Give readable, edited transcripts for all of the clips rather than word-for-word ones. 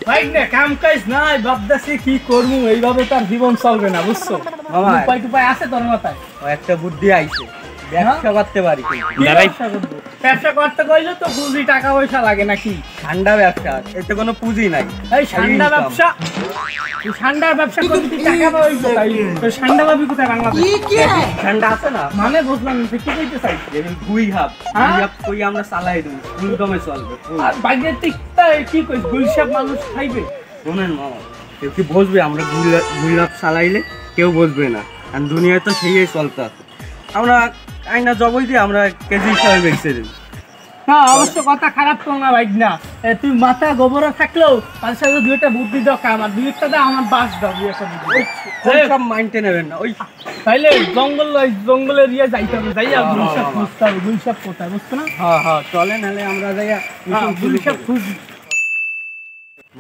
ভাই না কাম কাজ নাই ভাবতেছি কি করব এইভাবে তার জীবন চলবে না বুঝছো মামা উপায় টুপায় আছে তোর মাথায় একটা বুদ্ধি আইছে ব্যবসা করতে পারি ব্যবসা করতে কইলে তো পুঁজি টাকা পয়সা লাগে নাকি ঠান্ডা ব্যবসা এতে কোনো পুঁজি নাই এই ঠান্ডা ব্যবসা এই ঠান্ডার ব্যবসা করতে টাকা পাবি কোথায় এই ঠান্ডা পাবি কোথায় বাংলাদেশে ঠান্ডা আছে না মানে বুঝলাম না কি কইতে চাই গুই হাব কই আমরা চালাই দেব ইনকামে চলবে আর বাইরে টিকতা কি কইছ গুলশাপ মানুষ খাইবে শুনেন মামা কেউ কি বসবে আমরা গুই হাব চালাইলে কেউ বসবে না আর দুনিয়ায় তো সেই চলতে আছে আমরা আইনা জবই দিয়ে আমরা কেজি হিসাবে বেচে দিই না অবশ্য কথা খারাপ কর না ভাই না তুই মাথা গোবরা থাকলেও তার সাথে দুইটা বুদ্ধি দাও কাম আর দুইটা দাও আমার বাস দাও দুইটা বুদ্ধি সব মাইন্ডে নেবেন না ওই তাইলে জঙ্গলে এরিয়া যাইতে হবে যাইয়া গুলশাপ খুঁজতে হবে গুলশাপ কোথায় বুঝছো না হ্যাঁ চলে নাহলে আমরা যাইয়া গুলশাপ খুঁজি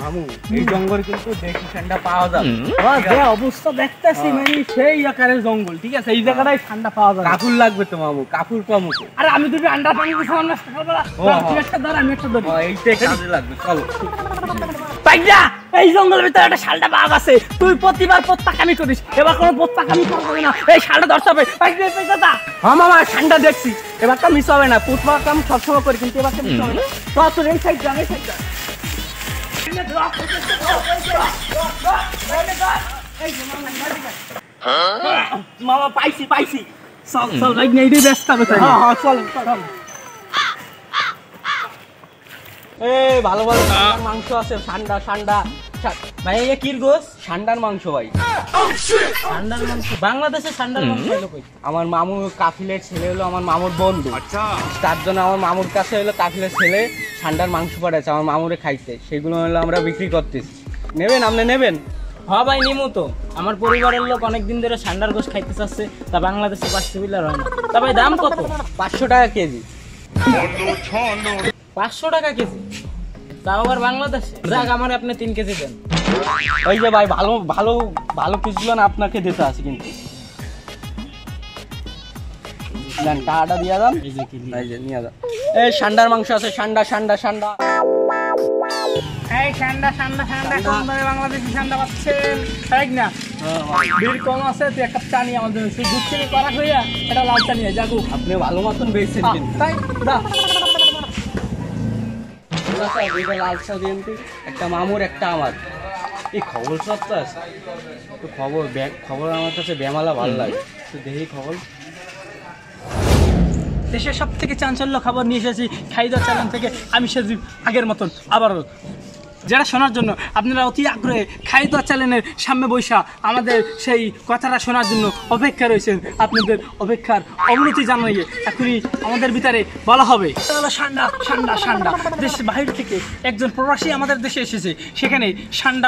মামু এই জঙ্গল কিন্তু দেখি ঠান্ডা পাওয়া যাবে যে অবস্থা দেখতেছি মানে সেই আকারের জঙ্গল ঠিক আছে এই জায়গাটাই ঠান্ডা পাওয়া যাবে কাপড় লাগবে তো মামু কাপড় পামু আরে আমি দুটো আন্ডা পানি দিছি আমরা সকালবেলা তুই একটা ধর আমি একটা ধরি এইটাই কাজে লাগবে চলো পাইজা এই জঙ্গলের ভিতরে একটা শালটা বাঘ আছে তুই প্রতিবার প্রত্যাখ্যামি করিস এবার কোনো প্রত্যাখ্যামি করবে না এই শালটা ধরতে হবে পাইজা হ্যাঁ মামা ঠান্ডা দেখছি এবার তো মিস হবে না পুষ্পা কাম সবসময় করি কিন্তু এবার মিস হবে না তোর এই সাইড যা এই সাইড যা মামা পাইছি চল রাইট নেই রে ব্যস্ত হবে তাই হ্যাঁ চল এই ভালো মাংস আছে ঠান্ডা ভাই এই কির গোস ঠান্ডার মাংস ভাই ঠান্ডার মাংস বাংলাদেশে ঠান্ডার মাংস হলো কই আমার মামু কাফিলের ছেলে হলো আমার মামুর বন্ধু আচ্ছা তার জন্য আমার মামুর কাছে হলো কাফিলের ছেলে ঠান্ডার মাংস পাঠাচ্ছে আমার মামুরে খাইতে সেগুলো হলো আমরা বিক্রি করতেছি নেবেন আপনি নেবেন হ্যাঁ ভাই নিমু তো আমার পরিবারের লোক অনেকদিন ধরে ঠান্ডার গোশ খাইতে চাচ্ছে তা বাংলাদেশে পসিবল হয় না তা ভাই দাম কত 500 টাকা কেজি 500 টাকা কেজি তাও আবার বাংলাদেশে যাক আমার আপনি 3 কেজি দেন ওই যে ভাই ভালো পিসগুলো না আপনাকে দিতে আছে কিন্তু দেন টাকাটা দিয়ে দাম এই যে নিয়ে যান এই ঠান্ডার মাংস আছে ঠান্ডা এই ঠান্ডা কোন ধরে বাংলাদেশি ঠান্ডা পাচ্ছেন তাই না বিল কম আছে তুই এক কাপ চা নিয়ে আমাদের সেই দুধ চিনি করা হইয়া এটা লাল চা নিয়ে যাগু আপনি ভালো মতন বেচছেন কিন্তু তাই দা লাল চা দিন একটা মামুর একটা আমার এই খবর সব তো আছে তো খবর আমার কাছে বেমালা ভালো লাগে তো দেখি খবর দেশের সব থেকে চাঞ্চল্য খবর নিয়ে এসেছি খাইদা চ্যানেল থেকে আমি সজীব আগের মতন আবারও যারা শোনার জন্য আপনারা অতি আগ্রহে খাইদা চ্যানেলের সামনে বৈশা আমাদের সেই কথাটা শোনার জন্য অপেক্ষা রয়েছেন আপনাদের অপেক্ষার অবনতি জানিয়ে এখনই আমাদের ভিতরে বলা হবে ঠান্ডা দেশের বাইরে থেকে একজন প্রবাসী আমাদের দেশে এসেছে সেখানে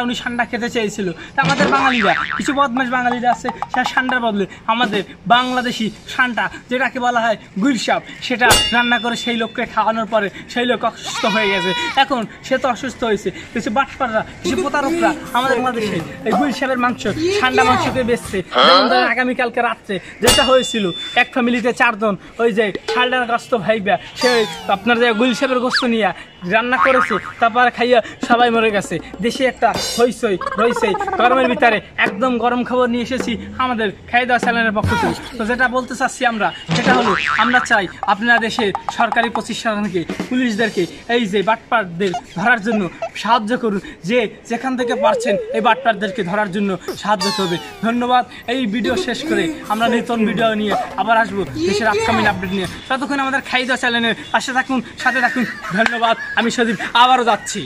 উনি ঠান্ডা খেতে চেয়েছিল তা আমাদের বাঙালিরা কিছু বদমাশ বাঙালিরা আছে সে ঠান্ডার বদলে আমাদের বাংলাদেশি ঠান্ডা যেটাকে বলা হয় গুলশাপ সেটা রান্না করে সেই লোককে খাওয়ানোর পরে সেই লোক অসুস্থ হয়ে গেছে এখন সে তো অসুস্থ হয়েছে কিছু বাটপাররা কিছু প্রতারকরা আমাদের বাংলাদেশে এই গুলশাপের মাংস ঠান্ডা মাংসকে বেচছে যেমন ধরেন আগামীকালকে রাত্রে যেটা হয়েছিল এক ফ্যামিলিতে 4 জন ওই যে ঠান্ডার গ্রস্ত ভাইবা সে আপনার যে গুলশাপের গোস্ত নিয়ে রান্না করেছে তারপর খাইয়া সবাই মরে গেছে দেশে একটা হইসই রয়েছে গরমের ভিতরে একদম গরম খবর নিয়ে এসেছি আমাদের খাইদা চ্যানেলের পক্ষ থেকে তো যেটা বলতে চাচ্ছি আমরা সেটা হলো আমরা চাই আপনারা দেশের সরকারি প্রতিষ্ঠানকে পুলিশদেরকে এই যে বাটপারদের ধরার জন্য সাহায্য করুন যে যেখান থেকে পারছেন এই বাটপারদেরকে ধরার জন্য সাহায্য করবে ধন্যবাদ এই ভিডিও শেষ করে আমরা নতুন ভিডিও নিয়ে আবার আসবো দেশের আপকামিং আপডেট নিয়ে ততক্ষণ আমাদের খাইদা চ্যানেলের পাশে থাকুন সাথে থাকুন ধন্যবাদ আমি সজীব আবারও যাচ্ছি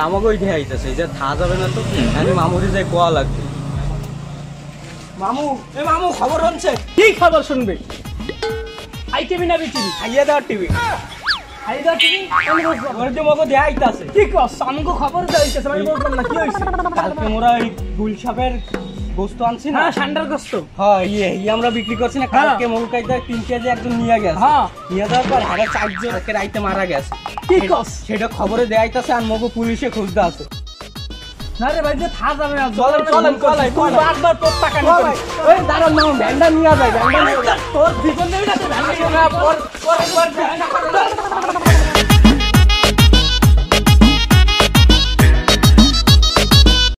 আমাকে ওই দেখাইতেছে যে থা যাবে না তো আমি মামুরি যাই কোয়া লাগবে মামু খবর হচ্ছে কি খবর শুনবে আই টিভি না বিটিভি খাইয়া দেওয়ার টিভি খাইদা টিভি ওর যে মগো দেখাইতেছে কি কস আমাকে খবর দেখাইতেছে আমি বললাম না কি হইছে কালকে মোরা এই গুলশাপের গোস্ত আনছি না ঠান্ডার গোস্ত হ্যাঁ আমরা বিক্রি করছি না কালকে মৌকাইতে 3 কেজি একজন নিয়ে গেছে নিয়ে যাওয়ার পর হারা 4 জন রাইতে মারা গেছে কি কস সেটা খবরে দেখাইতেছে আর মগো পুলিশে খুঁজতে আছে না রে ভাই যে থা যাবে না চলেন তুই বারবার প্রত্যাখ্যান করিস ওই দাঁড়ান না ভ্যান্ডা নিয়ে যায় তোর জীবন নেই না ভ্যান্ডা পর